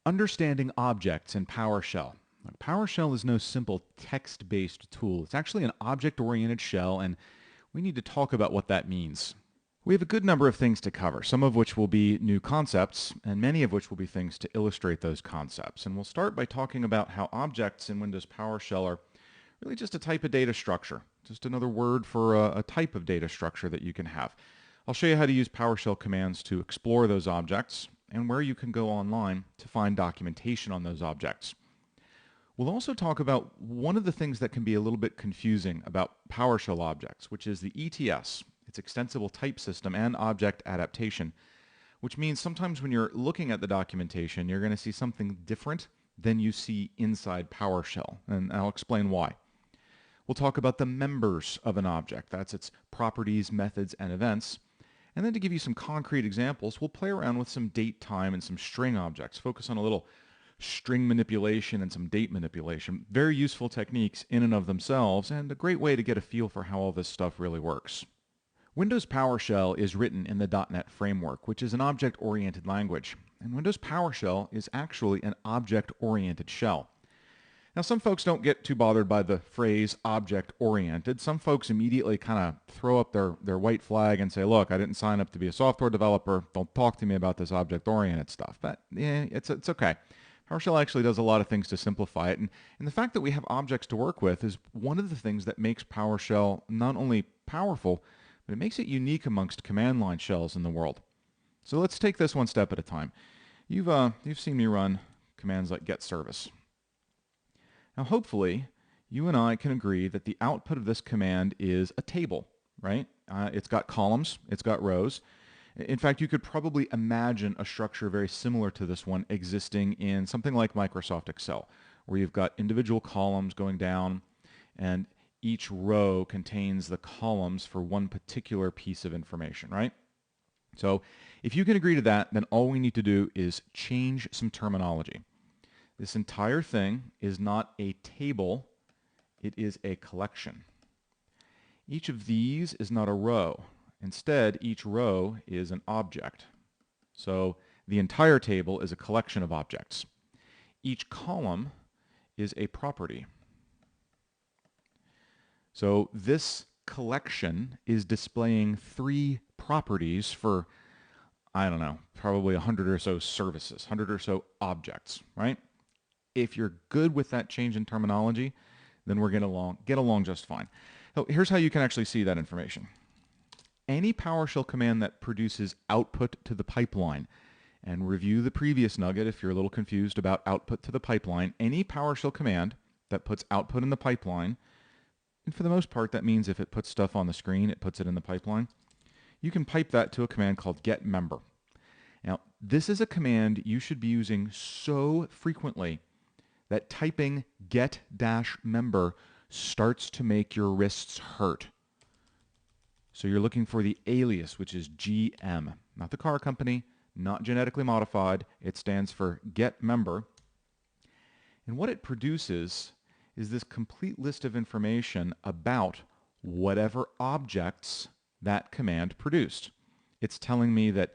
Understanding objects in PowerShell. PowerShell is no simple text-based tool. It's actually an object-oriented shell, and we need to talk about what that means. We have a good number of things to cover, some of which will be new concepts, and many of which will be things to illustrate those concepts. And we'll start by talking about how objects in Windows PowerShell are really just a type of data structure, just another word for a type of data structure that you can have. I'll show you how to use PowerShell commands to explore those objects and where you can go online to find documentation on those objects. We'll also talk about one of the things that can be a little bit confusing about PowerShell objects, which is the ETS, its extensible type system and object adaptation, which means sometimes when you're looking at the documentation, you're going to see something different than you see inside PowerShell, and I'll explain why. We'll talk about the members of an object. That's its properties, methods, and events. And then to give you some concrete examples, we'll play around with some date, time, and some string objects. Focus on a little string manipulation and some date manipulation. Very useful techniques in and of themselves, and a great way to get a feel for how all this stuff really works. Windows PowerShell is written in the .NET framework, which is an object-oriented language. And Windows PowerShell is actually an object-oriented shell. Now, some folks don't get too bothered by the phrase object-oriented. Some folks immediately kind of throw up their white flag and say, look, I didn't sign up to be a software developer. Don't talk to me about this object-oriented stuff. But yeah, it's okay. PowerShell actually does a lot of things to simplify it. And the fact that we have objects to work with is one of the things that makes PowerShell not only powerful, but it makes it unique amongst command line shells in the world. So let's take this one step at a time. You've seen me run commands like get service. Now, hopefully, you and I can agree that the output of this command is a table, right? It's got columns, it's got rows. In fact, you could probably imagine a structure very similar to this one existing in something like Microsoft Excel, where you've got individual columns going down, and each row contains the columns for one particular piece of information, right? So if you can agree to that, then all we need to do is change some terminology. This entire thing is not a table, it is a collection. Each of these is not a row. Instead, each row is an object. So the entire table is a collection of objects. Each column is a property. So this collection is displaying 3 properties for, I don't know, probably 100 or so services, 100 or so objects, right? If you're good with that change in terminology, then we're going to get along just fine. So here's how you can actually see that information. Any PowerShell command that produces output to the pipeline, and review the previous nugget if you're a little confused about output to the pipeline, any PowerShell command that puts output in the pipeline, and for the most part that means if it puts stuff on the screen, it puts it in the pipeline, you can pipe that to a command called getMember. Now, this is a command you should be using so frequently that typing get-member starts to make your wrists hurt. So you're looking for the alias, which is GM, not the car company, not genetically modified. It stands for getMember. And what it produces is this complete list of information about whatever objects that command produced. It's telling me that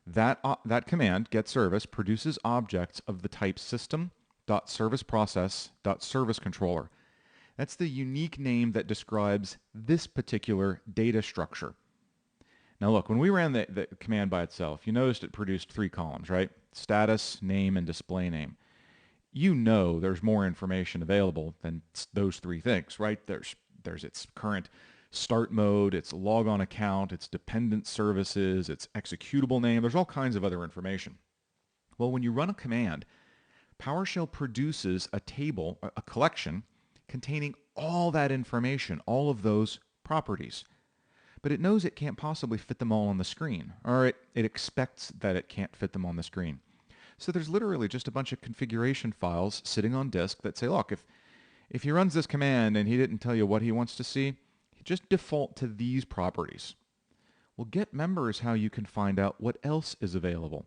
that command, getService, produces objects of the type system.serviceProcess.serviceController. That's the unique name that describes this particular data structure. Now look, when we ran the command by itself, you noticed it produced 3 columns, right? Status, name, and display name. You know there's more information available than those 3 things, right? There's its current start mode, its logon account, its dependent services, its executable name. There's all kinds of other information. Well, when you run a command, PowerShell produces a table, a collection, containing all that information, all of those properties. But it knows it can't possibly fit them all on the screen, or it expects that it can't fit them on the screen. So there's literally just a bunch of configuration files sitting on disk that say, look, if he runs this command and he didn't tell you what he wants to see, just default to these properties. Well, getMember is how you can find out what else is available.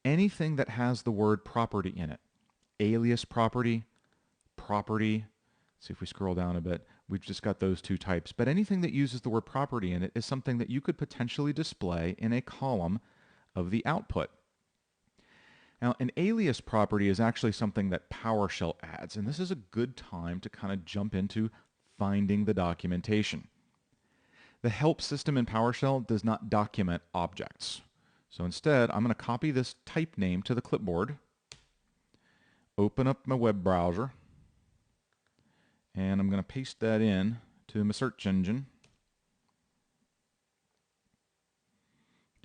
Anything that has the word property in it. Alias property, property. See if we scroll down a bit. We've just got those 2 types. But anything that uses the word property in it is something that you could potentially display in a column of the output. Now, an alias property is actually something that PowerShell adds, and this is a good time to kind of jump into finding the documentation. The help system in PowerShell does not document objects. So instead, I'm going to copy this type name to the clipboard, open up my web browser, and I'm going to paste that in to my search engine.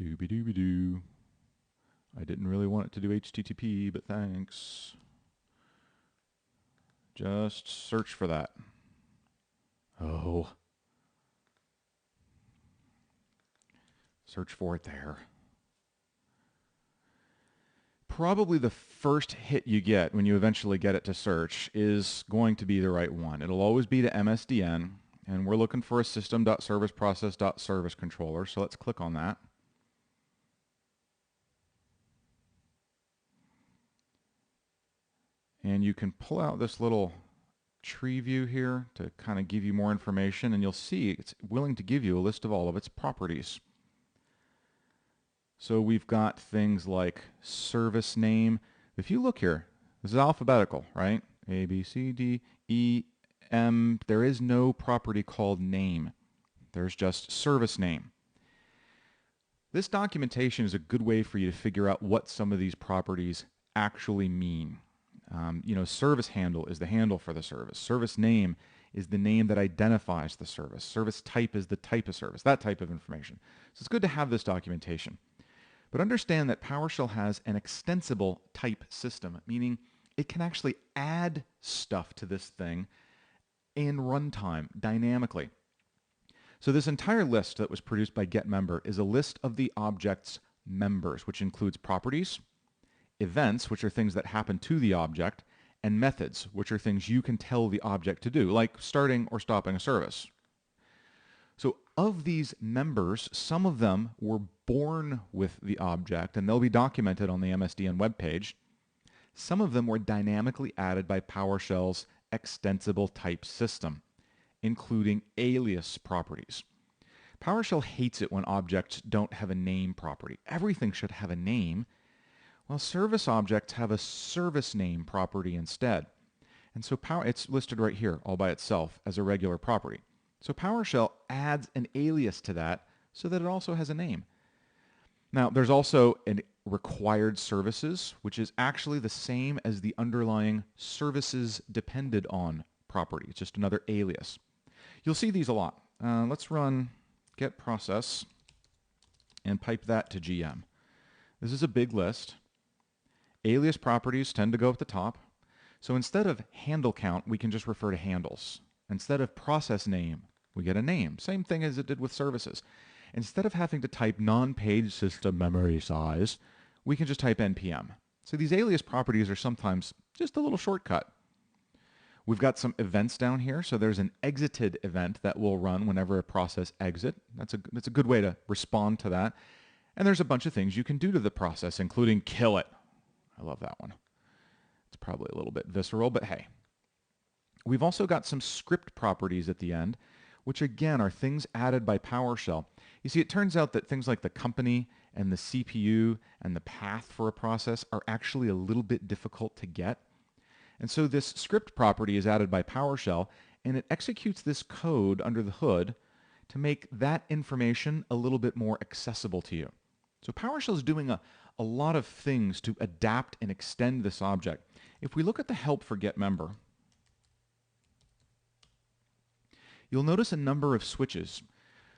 Doobie-doobie-doo. I didn't really want it to do HTTP, but thanks. Just search for that. Oh. Search for it there. Probably the first hit you get when you eventually get it to search is going to be the right one. It'll always be to MSDN, and we're looking for a system.serviceprocess.service controller, so let's click on that. And you can pull out this little tree view here to kind of give you more information, and you'll see it's willing to give you a list of all of its properties. So we've got things like service name. If you look here, this is alphabetical, right? A, B, C, D, E, M. There is no property called name. There's just service name. This documentation is a good way for you to figure out what some of these properties actually mean. Service handle is the handle for the service. Service name is the name that identifies the service. Service type is the type of service, that type of information. So it's good to have this documentation. But understand that PowerShell has an extensible type system, meaning it can actually add stuff to this thing in runtime dynamically. So this entire list that was produced by getMember is a list of the object's members, which includes properties, events, which are things that happen to the object, and methods, which are things you can tell the object to do, like starting or stopping a service. So of these members, some of them were born with the object, and they'll be documented on the MSDN webpage. Some of them were dynamically added by PowerShell's extensible type system, including alias properties. PowerShell hates it when objects don't have a name property. Everything should have a name. Well, service objects have a service name property instead. And so it's listed right here all by itself as a regular property. So PowerShell adds an alias to that so that it also has a name. Now, there's also a required services, which is actually the same as the underlying services depended on property. It's just another alias. You'll see these a lot. Let's run get process and pipe that to GM. This is a big list. Alias properties tend to go at the top. So instead of handle count, we can just refer to handles. Instead of process name, we get a name. Same thing as it did with services. Instead of having to type non-page system memory size, we can just type npm. So these alias properties are sometimes just a little shortcut. We've got some events down here. So there's an exited event that will run whenever a process exit. That's a good way to respond to that. And there's a bunch of things you can do to the process, including kill it. I love that one. It's probably a little bit visceral, but hey. We've also got some script properties at the end, which again are things added by PowerShell. You see, it turns out that things like the company and the CPU and the path for a process are actually a little bit difficult to get. And so this script property is added by PowerShell, and it executes this code under the hood to make that information a little bit more accessible to you. So PowerShell is doing a lot of things to adapt and extend this object. If we look at the help for getMember, you'll notice a number of switches.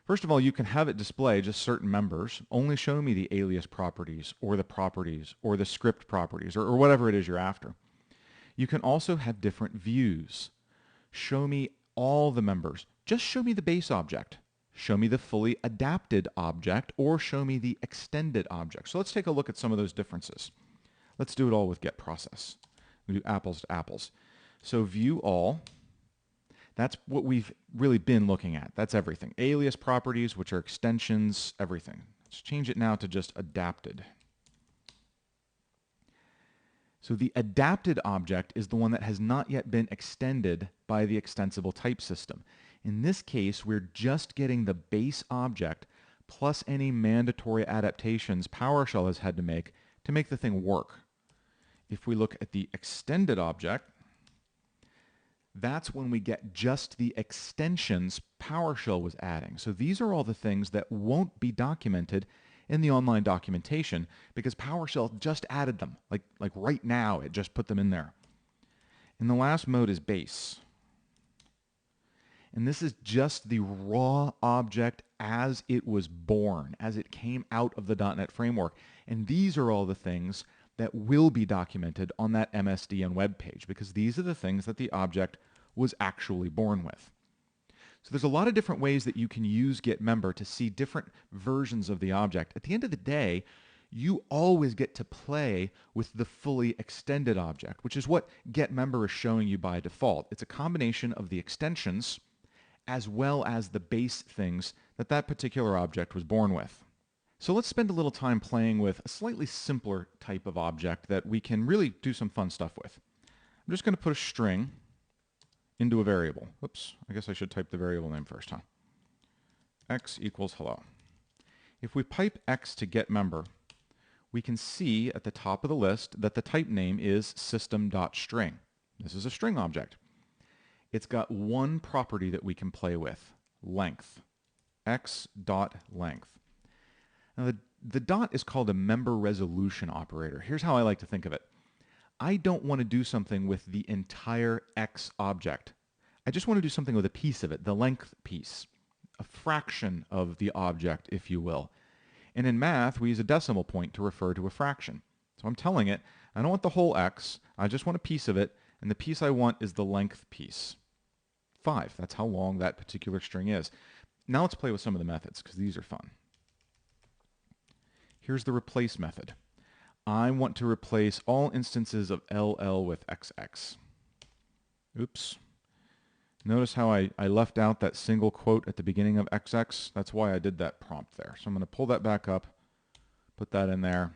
First of all, you can have it display just certain members. Only show me the alias properties or the script properties or whatever it is you're after. You can also have different views. Show me all the members. Just show me the base object. Show me the fully adapted object, or show me the extended object. So let's take a look at some of those differences. Let's do it all with getProcess. We do apples to apples. So view all. That's what we've really been looking at. That's everything. Alias properties, which are extensions, everything. Let's change it now to just adapted. So the adapted object is the one that has not yet been extended by the extensible type system. In this case, we're just getting the base object plus any mandatory adaptations PowerShell has had to make the thing work. If we look at the extended object, that's when we get just the extensions PowerShell was adding. So these are all the things that won't be documented in the online documentation because PowerShell just added them. Like right now, it just put them in there. And the last mode is base. And this is just the raw object as it was born, as it came out of the .NET framework. And these are all the things that will be documented on that MSDN web page because these are the things that the object was actually born with. So there's a lot of different ways that you can use getMember to see different versions of the object. At the end of the day, you always get to play with the fully extended object, which is what getMember is showing you by default. It's a combination of the extensions as well as the base things that that particular object was born with. So let's spend a little time playing with a slightly simpler type of object that we can really do some fun stuff with. I'm just going to put a string into a variable. Oops, I guess I should type the variable name first, huh? X equals hello. If we pipe X to getMember, we can see at the top of the list that the type name is system.string. This is a string object. It's got one property that we can play with, length, x.length. Now the dot is called a member resolution operator. Here's how I like to think of it. I don't want to do something with the entire x object. I just want to do something with a piece of it, the length piece, a fraction of the object, if you will. And in math, we use a decimal point to refer to a fraction. So I'm telling it, I don't want the whole x, I just want a piece of it, and the piece I want is the length piece. 5, that's how long that particular string is. Now let's play with some of the methods, because these are fun. Here's the replace method. I want to replace all instances of LL with XX. Oops. Notice how I left out that single quote at the beginning of XX? That's why I did that prompt there. So I'm going to pull that back up, put that in there.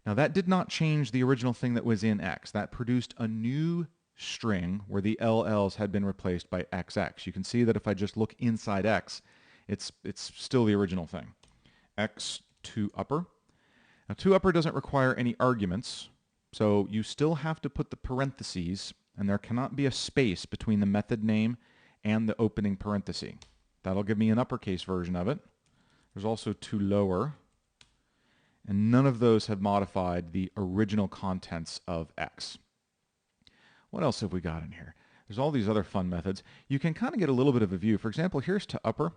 Now that did not change the original thing that was in X. That produced a new string where the LLs had been replaced by XX. You can see that if I just look inside X, it's still the original thing. X to upper. Now to upper doesn't require any arguments, so you still have to put the parentheses, and there cannot be a space between the method name and the opening parenthesis. That'll give me an uppercase version of it. There's also to lower, and none of those have modified the original contents of X. What else have we got in here? There's all these other fun methods. You can kind of get a little bit of a view. For example, here's to upper,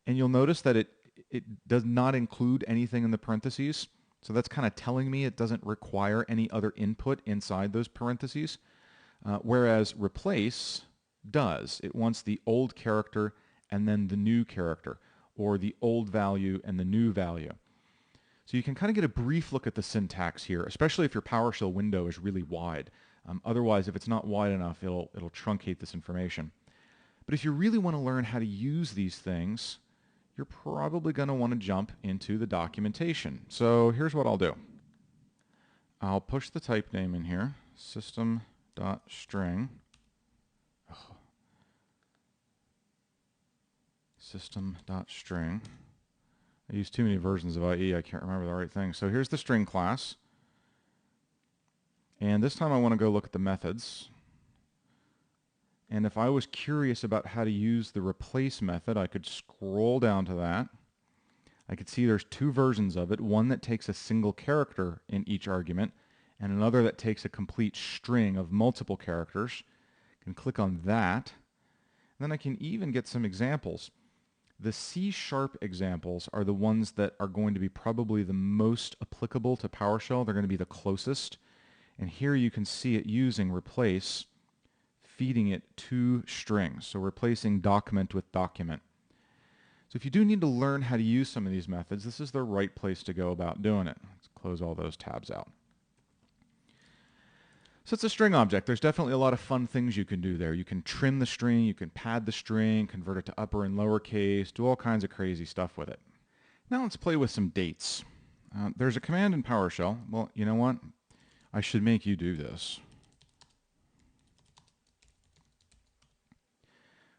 and you'll notice that it does not include anything in the parentheses. So that's kind of telling me it doesn't require any other input inside those parentheses. Whereas replace does. It wants the old character and then the new character, or the old value and the new value. So you can kind of get a brief look at the syntax here, especially if your PowerShell window is really wide. Otherwise, if it's not wide enough, it'll truncate this information. But if you really want to learn how to use these things, you're probably going to want to jump into the documentation. So here's what I'll do. I'll push the type name in here, system.string. System.string. I use too many versions of IE, I can't remember the right thing. So here's the string class. And this time I want to go look at the methods. And if I was curious about how to use the replace method, I could scroll down to that. I could see there's two versions of it, one that takes a single character in each argument, and another that takes a complete string of multiple characters. I can click on that. And then I can even get some examples. The C# examples are the ones that are going to be probably the most applicable to PowerShell. They're going to be the closest. And here you can see it using replace, feeding it two strings. So replacing document with document. So if you do need to learn how to use some of these methods, this is the right place to go about doing it. Let's close all those tabs out. So it's a string object. There's definitely a lot of fun things you can do there. You can trim the string, you can pad the string, convert it to upper and lowercase, do all kinds of crazy stuff with it. Now let's play with some dates. There's a command in PowerShell. Well, you know what? I should make you do this.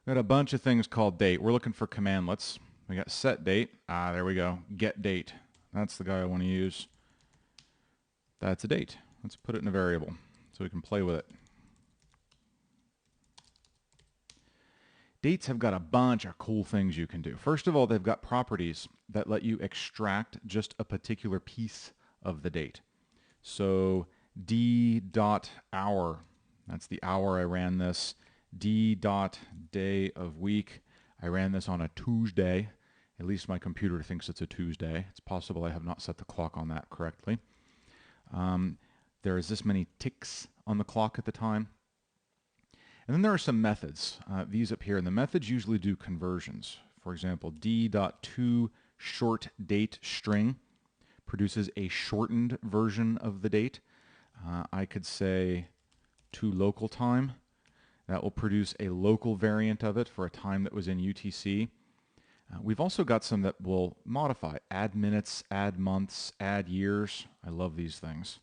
We got a bunch of things called date. We're looking for commandlets. We got set date. There we go. Get date. That's the guy I want to use. That's a date. Let's put it in a variable so we can play with it. Dates have got a bunch of cool things you can do. First of all, they've got properties that let you extract just a particular piece of the date. So d.hour, that's the hour I ran this. d.day of week, I ran this on a Tuesday. At least my computer thinks it's a Tuesday. It's possible I have not set the clock on that correctly. There is this many ticks on the clock at the time. And then there are some methods, these up here, and the methods usually do conversions. For example, d.toShortDateString produces a shortened version of the date. I could say toLocalTime. That will produce a local variant of it for a time that was in UTC. We've also got some that will modify, add minutes, add months, add years. I love these things.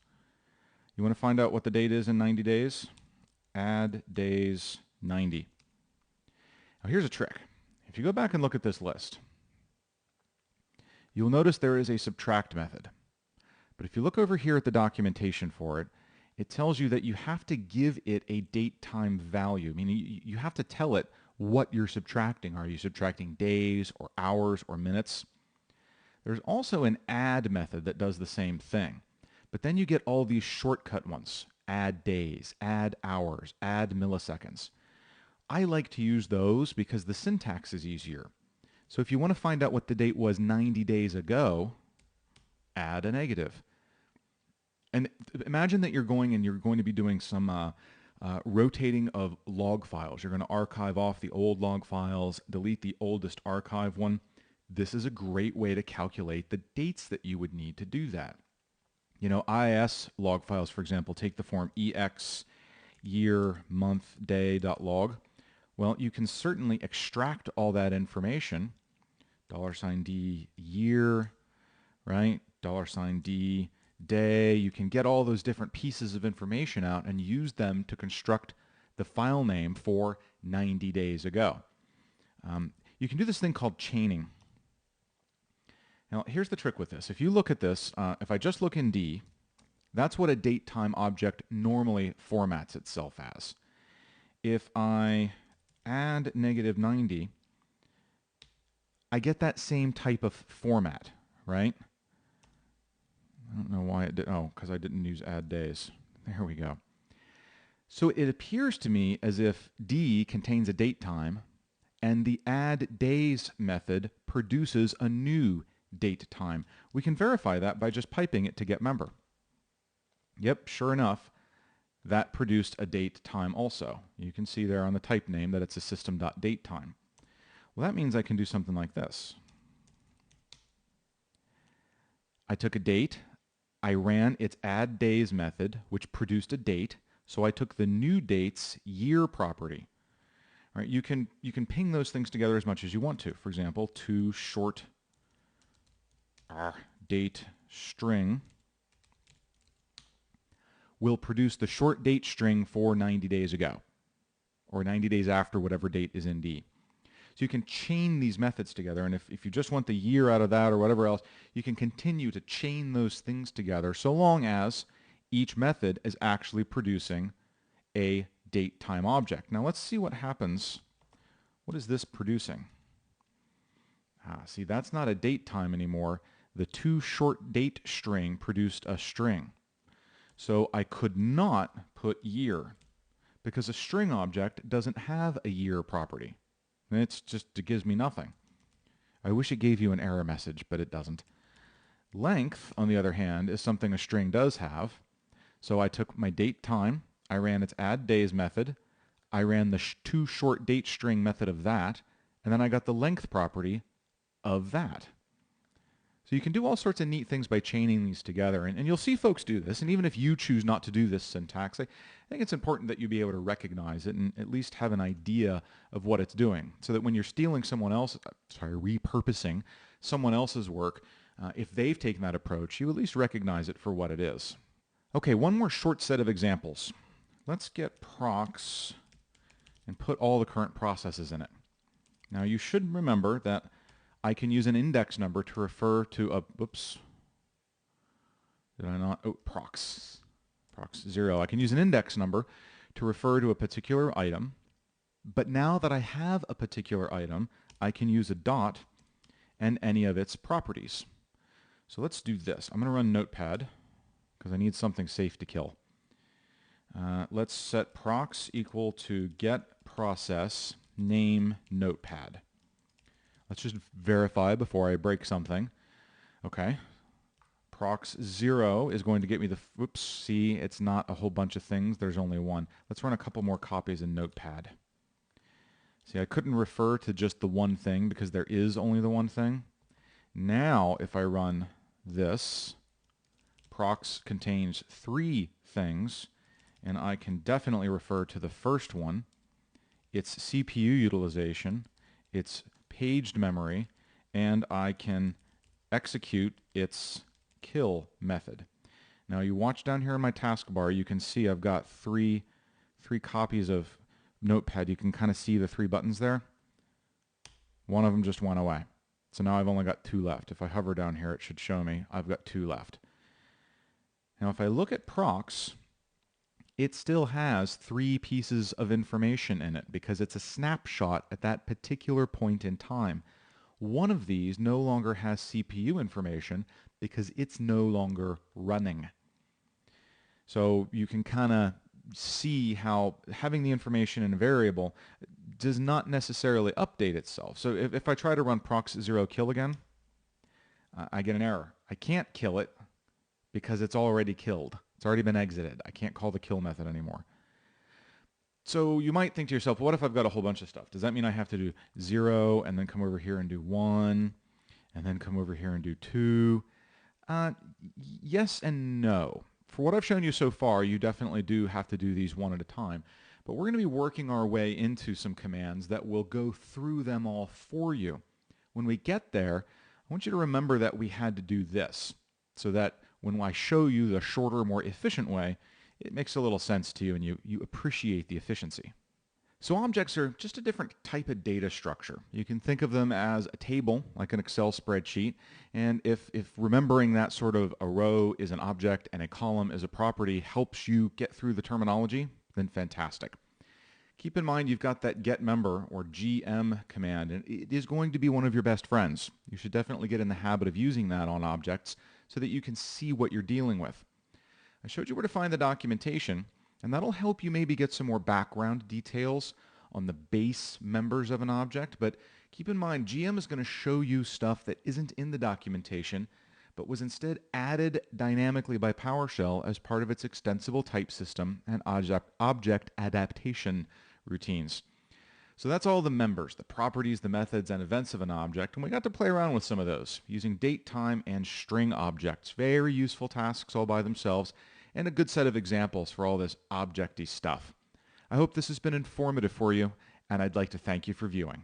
You want to find out what the date is in 90 days? Add days 90. Now here's a trick. If you go back and look at this list, you'll notice there is a subtract method. But if you look over here at the documentation for it, it tells you that you have to give it a date time value, meaning you have to tell it what you're subtracting. Are you subtracting days or hours or minutes? There's also an add method that does the same thing. But then you get all these shortcut ones. Add days, add hours, add milliseconds. I like to use those because the syntax is easier. So if you want to find out what the date was 90 days ago, add a negative. And imagine that you're going to be doing some rotating of log files. You're going to archive off the old log files, delete the oldest archive one. This is a great way to calculate the dates that you would need to do that. You know, IIS log files, for example, take the form ex year, month, day.log. Well, you can certainly extract all that information, $D year, right? $D day. You can get all those different pieces of information out and use them to construct the file name for 90 days ago. You can do this thing called chaining. Now, here's the trick with this. If you look at this, if I just look in D, that's what a date time object normally formats itself as. If I add -90, I get that same type of format, right? I don't know why it did. Oh, because I didn't use add days. There we go. So it appears to me as if D contains a date time, and the add days method produces a new date time. We can verify that by just piping it to get member. Yep, sure enough, that produced a date time also. You can see there on the type name that it's a system.datetime. Well, that means I can do something like this. I took a date, I ran its add days method, which produced a date, so I took the new date's year property. All right, you can ping those things together as much as you want to. For example, toShort date string will produce the short date string for 90 days ago, or 90 days after whatever date is in D. So you can chain these methods together, and if you just want the year out of that or whatever else, you can continue to chain those things together so long as each method is actually producing a date time object. Now let's see what happens. What is this producing? See, that's not a date time anymore. The toShortDate string produced a string. So I could not put year because a string object doesn't have a year property. It gives me nothing. I wish it gave you an error message, but it doesn't. Length, on the other hand, is something a string does have. So I took my date time, I ran its add days method, I ran the toShortDate string method of that, and then I got the length property of that. So you can do all sorts of neat things by chaining these together, and you'll see folks do this, and even if you choose not to do this syntax, I think it's important that you be able to recognize it and at least have an idea of what it's doing, so that when you're stealing repurposing someone else's work, if they've taken that approach, you at least recognize it for what it is. Okay, one more short set of examples. Let's get procs and put all the current processes in it. Now you should remember that I can use an index number to refer to a, whoops, did I not? Oh, procs prox0. I can use an index number to refer to a particular item, but now that I have a particular item, I can use a dot and any of its properties. So let's do this. I'm going to run Notepad because I need something safe to kill. Let's set prox equal to get process name Notepad. Let's just verify before I break something. Okay. Prox0 is going to get me the, whoops, see, it's not a whole bunch of things. There's only one. Let's run a couple more copies in Notepad. See, I couldn't refer to just the one thing because there is only the one thing. Now, if I run this, prox contains 3 things, and I can definitely refer to the first one. It's CPU utilization, it's paged memory, and I can execute its kill method. Now you watch down here in my taskbar, you can see I've got three copies of Notepad. You can kind of see the 3 buttons there. One of them just went away. So now I've only got 2 left. If I hover down here, it should show me I've got 2 left. Now if I look at prox, it still has 3 pieces of information in it because it's a snapshot at that particular point in time. One of these no longer has CPU information because it's no longer running. So you can kind of see how having the information in a variable does not necessarily update itself. So if I try to run prox0 kill again, I get an error. I can't kill it because it's already killed. It's already been exited. I can't call the kill method anymore. So you might think to yourself, what if I've got a whole bunch of stuff? Does that mean I have to do 0 and then come over here and do 1 and then come over here and do 2? Yes and no. For what I've shown you so far, you definitely do have to do these one at a time. But we're going to be working our way into some commands that will go through them all for you. When we get there, I want you to remember that we had to do this so that when I show you the shorter, more efficient way, it makes a little sense to you and you appreciate the efficiency. So objects are just a different type of data structure. You can think of them as a table, like an Excel spreadsheet, and if remembering that sort of a row is an object and a column is a property helps you get through the terminology, then fantastic. Keep in mind you've got that getMember or GM command, and it is going to be one of your best friends. You should definitely get in the habit of using that on objects so that you can see what you're dealing with. I showed you where to find the documentation, and that'll help you maybe get some more background details on the base members of an object, but keep in mind GM is going to show you stuff that isn't in the documentation, but was instead added dynamically by PowerShell as part of its extensible type system and object adaptation routines. So that's all the members, the properties, the methods, and events of an object, and we got to play around with some of those, using date, time, and string objects. Very useful tasks all by themselves, and a good set of examples for all this objecty stuff. I hope this has been informative for you, and I'd like to thank you for viewing.